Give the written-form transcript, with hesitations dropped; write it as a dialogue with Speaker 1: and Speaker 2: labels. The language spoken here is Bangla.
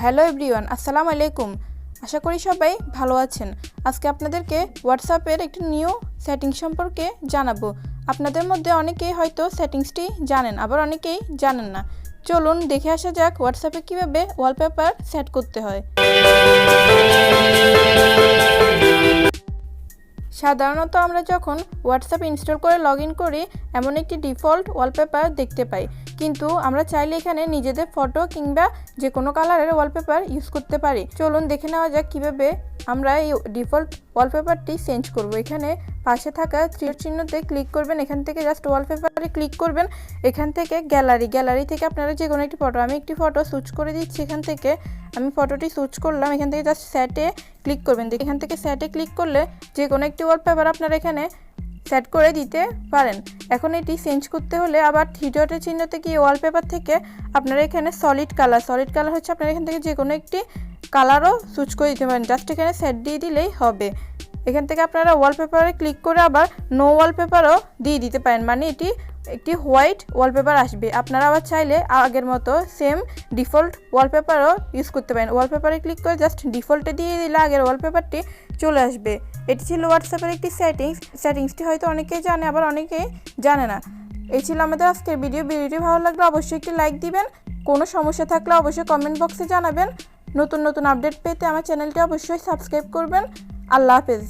Speaker 1: হ্যালো এভরিওয়ান, আসসালামু আলাইকুম। আশা করি সবাই ভালো আছেন। আজকে আপনাদেরকে হোয়াটসঅ্যাপের একটি নিউ সেটিংস সম্পর্কে জানাবো। আপনাদের মধ্যে অনেকেই হয়তো সেটিংসটি জানেন, আবার অনেকেই জানেন না। চলুন দেখে আসা যাক হোয়াটসঅ্যাপে কীভাবে ওয়ালপেপার সেট করতে হয়। সাধারণত আমরা যখন হোয়াটসঅ্যাপ ইনস্টল করে লগ ইন করি এমন একটি ডিফল্ট ওয়ালপেপার দেখতে পাই, কিন্তু আমরা চাইলে এখানে নিজেদের ফটো কিংবা যে কোনো কালারের ওয়ালপেপার ইউজ করতে পারি। চলুন দেখে নেওয়া যাক কীভাবে আমরা এই ডিফল্ট ওয়ালপেপারটি চেঞ্জ করব। এখানে পাশে থাকা তীর চিহ্নতে ক্লিক করবেন, এখান থেকে জাস্ট ওয়ালপেপারে ক্লিক করবেন। এখান থেকে গ্যালারি থেকে আপনারা যে কোনো একটি ফটো, আমি একটি ফটো সুচ করে দিচ্ছি। এখান থেকে আমি ফটোটি সুচ করলাম, এখান থেকে জাস্ট সেটে ক্লিক করবেন। এখান থেকে সেটে ক্লিক করলে যে কোনো একটি ওয়ালপেপার আপনারা এখানে সেট করে দিতে পারেন। এখন এটি চেঞ্জ করতে হলে আবার থ্রি ডটের চিহ্নতে গিয়ে ওয়ালপেপার থেকে আপনারা এখানে সলিড কালার হচ্ছে আপনারা এখান থেকে যে কোনো একটি কালারও চুজ করে দিতে পারেন। জাস্ট এখানে সেট দিয়ে দিলেই হবে। এখান থেকে আপনারা ওয়ালপেপারে ক্লিক করে আবার নো ওয়ালপেপারও দিয়ে দিতে পারেন, মানে এটি একটি হোয়াইট ওয়ালপেপার আসবে। আপনারা আবার চাইলে আগের মতো সেম ডিফল্ট ওয়ালপেপারও ইউজ করতে পারেন। ওয়ালপেপারে ক্লিক করে জাস্ট ডিফল্টে দিয়ে দিলে আগের ওয়ালপেপারটি চলে আসবে। এটি ছিল হোয়াটসঅ্যাপের একটি সেটিংসটি হয়তো অনেকেই জানে, আবার অনেকেই জানে না। এই ছিল আমাদের আজকের ভিডিওটি ভালো লাগলে অবশ্যই একটি লাইক দিবেন। কোনো সমস্যা থাকলে অবশ্যই কমেন্ট বক্সে জানাবেন। নতুন আপডেট পেতে আমার চ্যানেলটি অবশ্যই সাবস্ক্রাইব করবেন। আল্লাহ হাফেজ।